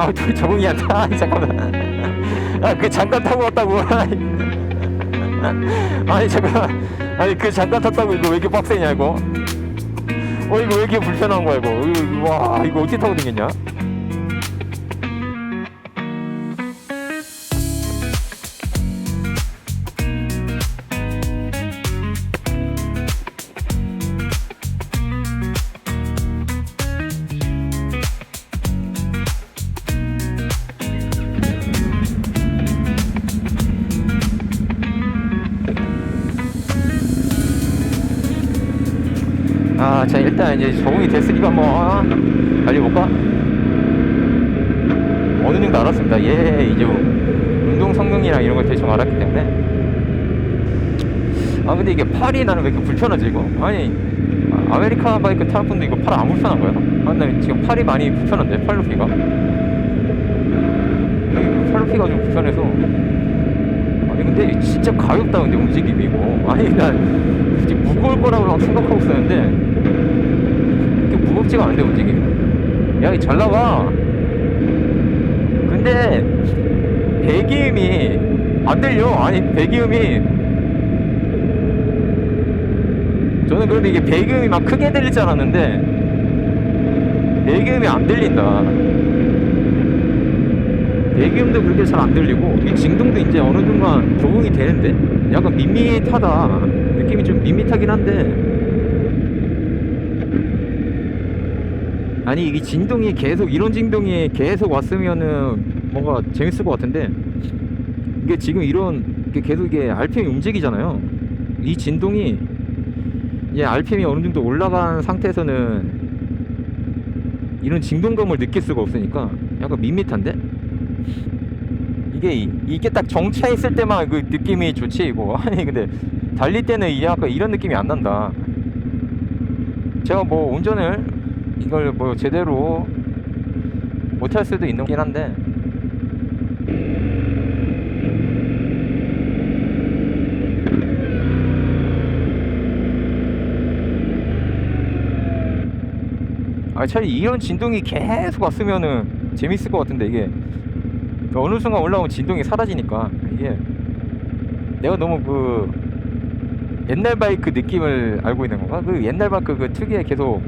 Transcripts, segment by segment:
아, 또 적응이 안 돼. 아이, 잠깐만. 아, 그 잠깐 타고 왔다고. 아니, 잠깐. 아니, 그 잠깐 탔다고 이거 왜 이렇게 빡세냐, 이거. 이거 왜 이렇게 불편한 거야, 이거. 와, 이거 어떻게 타고 다녔냐? 아, 자, 일단 이제 적응이 됐으니까 한번 달려볼까? 어느 정도 알았습니다. 예, 이제 운동 성능이랑 이런 걸 대충 알았기 때문에. 아, 근데 이게 팔이 나는 왜 이렇게 불편하지, 이거? 아니, 아메리카 바이크 타는 분도 이거 팔 안 불편한 거야? 아, 나 지금 팔이 많이 불편한데, 팔 높이가? 팔 높이가 좀 불편해서. 아니, 근데 진짜 가볍다, 근데 움직임이 이거. 아니, 난 솔직히 무거울 거라고 생각하고 있었는데, 이렇게 무겁지가 않은데, 움직임이. 야, 잘 나와. 근데 배기음이 안 들려. 아니, 배기음이, 저는 그런데 이게 배기음이 막 크게 들릴 줄 알았는데 배기음이 안 들린다. 배기음도 그렇게 잘 안 들리고 이 진동도 이제 어느 순간 적응이 되는데 약간 밋밋하다. 느낌이 좀 밋밋하긴 한데, 아니 이게 진동이 계속 이런 진동이 계속 왔으면은 뭔가 재밌을 것 같은데, 이게 지금 이런 게 계속 이게 RPM이 움직이잖아요. 이 진동이 이제 RPM이 어느 정도 올라간 상태에서는 이런 진동감을 느낄 수가 없으니까 약간 밋밋한데? 이게 딱 정차했을 때만 그 느낌이 좋지, 이거. 아니, 근데 달릴 때는 이게 약간 이런 느낌이 안 난다. 제가 뭐 운전을 이걸 뭐 제대로 못할 수도 있는 긴 한데, 아, 차라리 이런 진동이 계속 왔으면은 재밌을 것 같은데, 이게 어느 순간 올라오면 진동이 사라지니까, 이게 내가 너무 그 옛날 바이크 느낌을 알고 있는 건가? 그 옛날 바이크 그 특유의 계속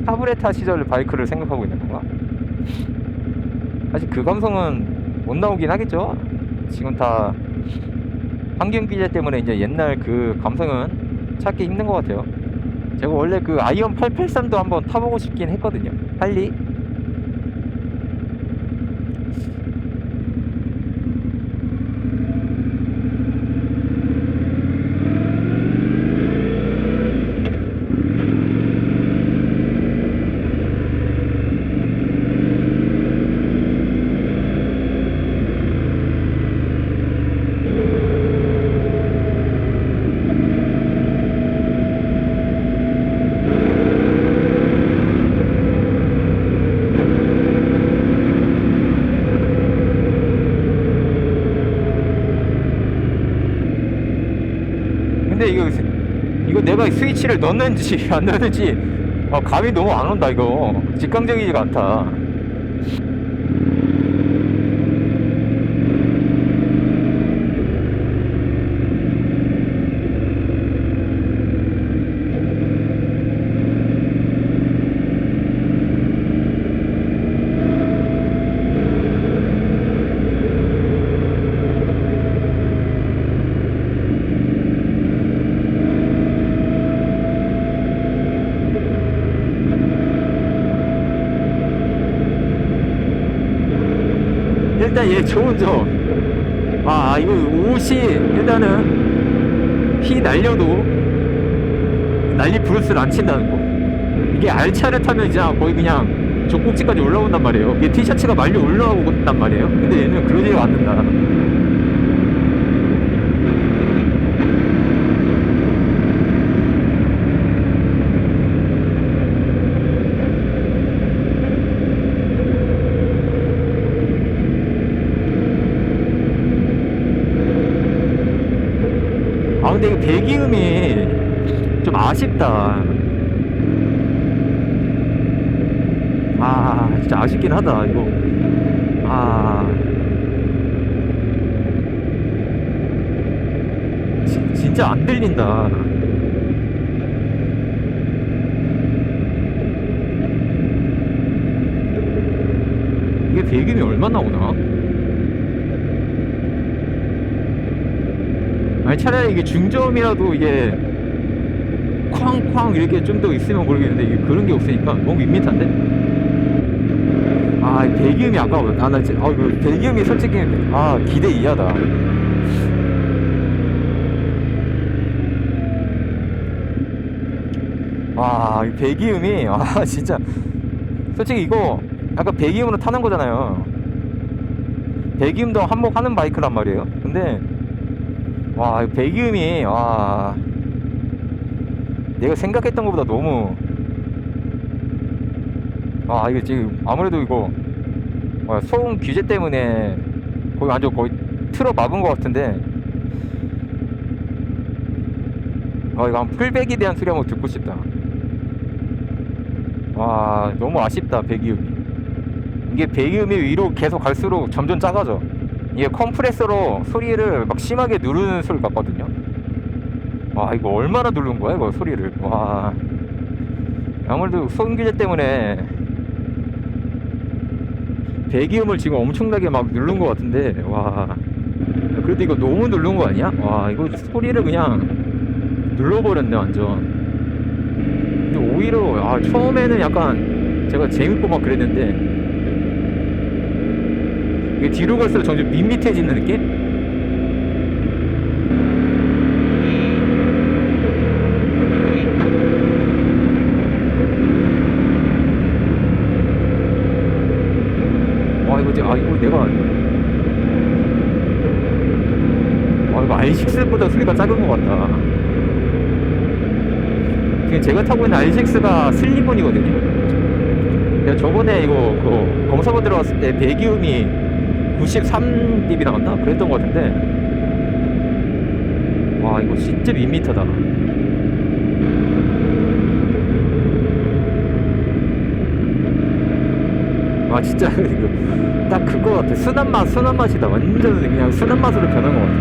카브레타 시절 바이크를 생각하고 있는 건가? 사실 그 감성은 못 나오긴 하겠죠. 지금 다 환경 규제 때문에 이제 옛날 그 감성은 찾기 힘든 것 같아요. 제가 원래 그 아이언 883도 한번 타보고 싶긴 했거든요. 할리. 근데 이거 내가 스위치를 넣는지 안 넣는지 감이 너무 안 온다. 이거 직감적이지가 않다. 일단 얘 좋은 점, 이거 옷이 일단은 피 날려도 난리 브루스를 안 친다는 거. 이게 알차를 타면 이제 거의 그냥 젖꼭지까지 올라온단 말이에요. 이게 티셔츠가 말려 올라오단 말이에요. 근데 얘는 그러지가 않는다. 근데 이거 배기음이 좀 아쉽다. 진짜 아쉽긴 하다 이거. 진짜 안 들린다. 이게 배기음이 얼마 나오나? 아니 차라리 이게 중저음이라도 이게 쾅쾅 이렇게 좀 더 있으면 모르겠는데 이게 그런 게 없으니까 너무 밋밋한데? 배기음이 아까워. 나 진짜 이거 배기음이 솔직히 기대 이하다. 이 배기음이 진짜 솔직히 이거 약간 배기음으로 타는 거잖아요. 배기음도 한몫하는 바이크란 말이에요. 근데 배기음이 내가 생각했던 것보다 너무 이거 지금 아무래도 이거 소음 규제 때문에 거의 틀어 막은 것 같은데 이거 한 풀백에 대한 소리 한번 듣고 싶다. 너무 아쉽다 배기음이. 이게 배기음이 위로 계속 갈수록 점점 작아져. 이게 컴프레서로 소리를 막 심하게 누르는 소리 같거든요. 이거 얼마나 누른 거야 이거 소리를. 아무래도 소음 규제 때문에 배기음을 지금 엄청나게 막 누른 것 같은데 그래도 이거 너무 누른 거 아니야? 이거 소리를 그냥 눌러버렸네 완전. 근데 오히려 처음에는 약간 제가 재밌고 막 그랬는데 이게 뒤로 갈수록 점점 밋밋해지는 느낌? 이거 내가 이거 R6보다 소리가 작은 것 같다. 지금 제가 타고 있는 R6가 슬리본이거든요. 제가 저번에 이거 검사본 들어갔을 때 배기음이 93dB 나왔나? 그랬던 것 같은데 이거 진짜 밋밋하다. 진짜 이거 딱 그거 같아. 순한 맛이다. 완전 그냥 순한 맛으로 변한 것 같아.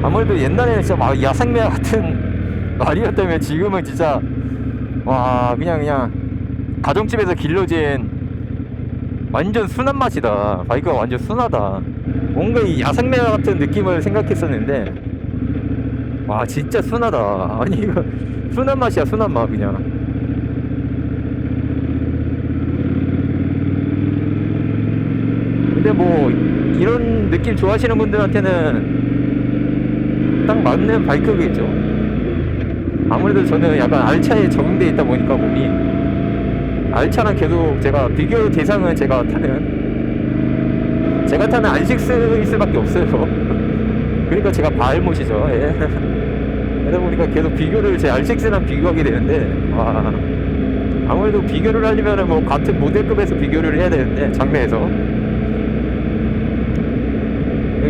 아무래도 옛날에는 진짜 막 야생매 같은 말이었다면 지금은 진짜 그냥 가정집에서 길러진 완전 순한 맛이다. 바이크가 완전 순하다. 뭔가 이 야생매 같은 느낌을 생각했었는데 진짜 순하다. 아니 이거 순한 맛이야. 순한 맛 그냥. 근데 뭐 이런 느낌 좋아하시는 분들한테는 딱 맞는 바이크겠죠. 아무래도 저는 약간 R차에 적응돼 있다 보니까 몸이 R차랑 계속 제가 비교 대상은 제가 타는 R6 수밖에 없어요. 그러니까 제가 바알못이죠. 그러다 보니까 계속 비교를 제 R6랑 비교하게 되는데 아무래도 비교를 하려면 뭐 같은 모델급에서 비교를 해야 되는데 장내에서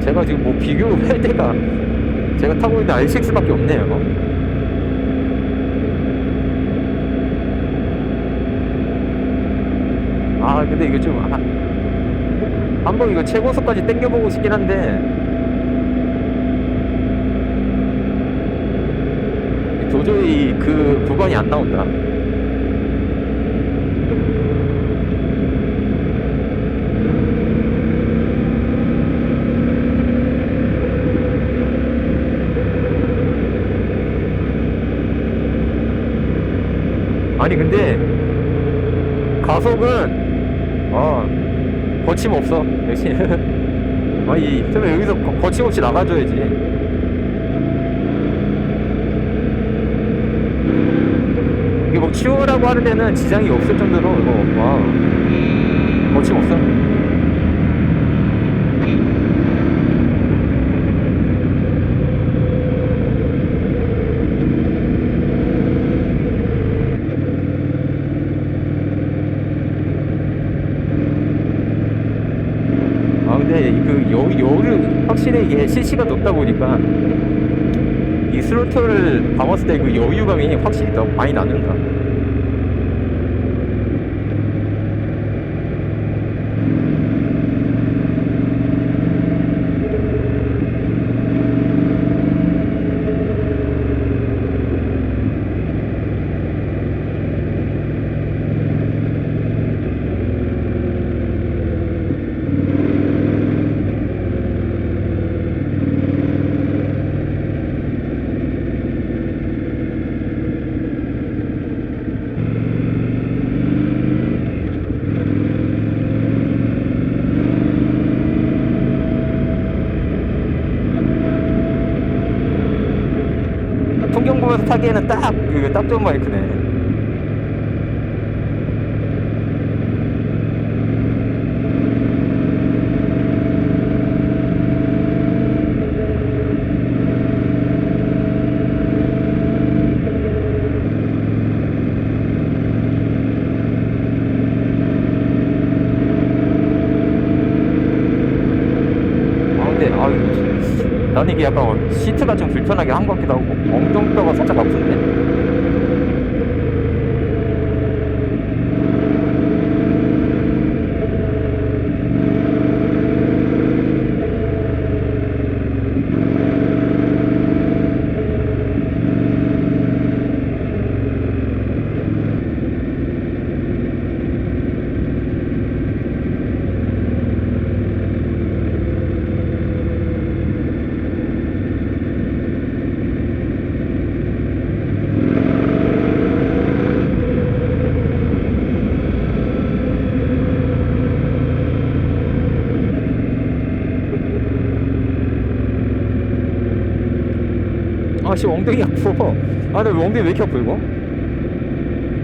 제가 지금 뭐 비교할 때가 제가 타고 있는 R6밖에 없네요. 근데 이거 좀 한번 이거 최고속까지 땡겨보고 싶긴 한데 도저히 그 구간이 안 나온다. 아니 근데 가속은 거침없어 역시. 그러면 여기서 거침없이 나가줘야지. 이게 뭐 치우라고 하는 데는 지장이 없을 정도로 거침없어. 근데 그 여유 확실히 이게 CC가 높다 보니까 이 스로틀을 감았을 때 그 여유감이 확실히 더 많이 나는다. 타기에는 딱 좋은 바이크네. 근데 나는 이게 약간 시트가 좀 불편하게 한 것 같기도 하고 엉덩뼈가 살짝 아픈데. 씨 엉덩이 아파. 나 엉덩이 왜 이렇게 아파 이거?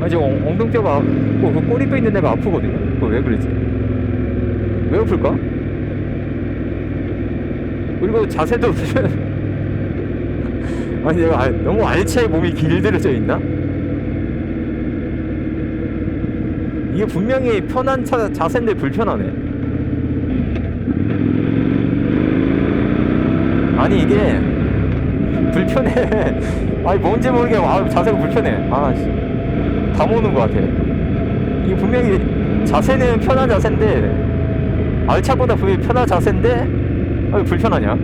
지금 엉덩뼈가 아프고 그 꼬리뼈 있는 데가 아프거든요. 그거 왜 그러지? 왜 아플까? 그리고 자세도 아니 내가 너무 알차게 몸이 길들여져 있나? 이게 분명히 편한 자세인데 불편하네. 아니 이게 불편해. 뭔지 모르게 자세가 불편해. 다 모으는 것 같아. 이게 분명히 자세는 편한 자세인데 알차보다 분명히 편한 자세인데 왜 불편하냐?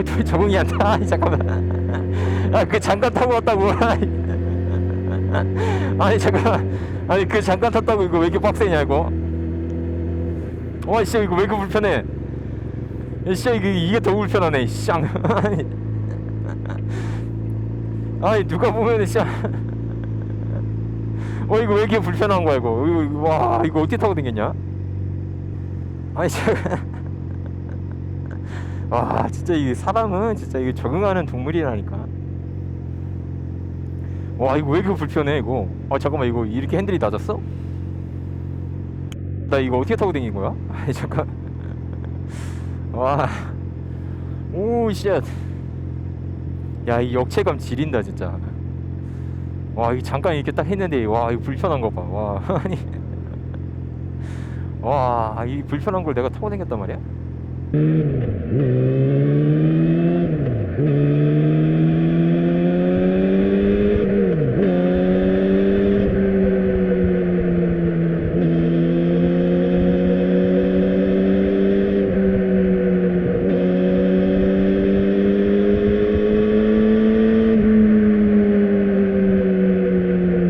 또 적응이 안 돼. 잠깐만. 그 잠깐 타고 왔다고. 잠깐만. 그 잠깐 탔다고 이거 왜 이렇게 빡세냐고. 씨 이거 왜 이렇게 불편해. 씨 이게 더 불편하네. 쌍. 누가 보면은 쌍. 이거 왜 이렇게 불편한 거야 이거 와 이거 어떻게 타고 다녔냐? 아니 와 진짜 이 사람은 진짜 이거 적응하는 동물이라니까. 와 이거 왜 이렇게 불편해 이거. 잠깐만 이거 이렇게 핸들이 낮았어? 나 이거 어떻게 타고 다닌 거야? 아니 잠깐. 와. 오 쉣. 야 이 역체감 지린다 진짜. 와 이거 잠깐 이렇게 딱 했는데 와 이거 불편한 거 봐. 와 아니. 와 이 불편한 걸 내가 타고 다녔단 말이야?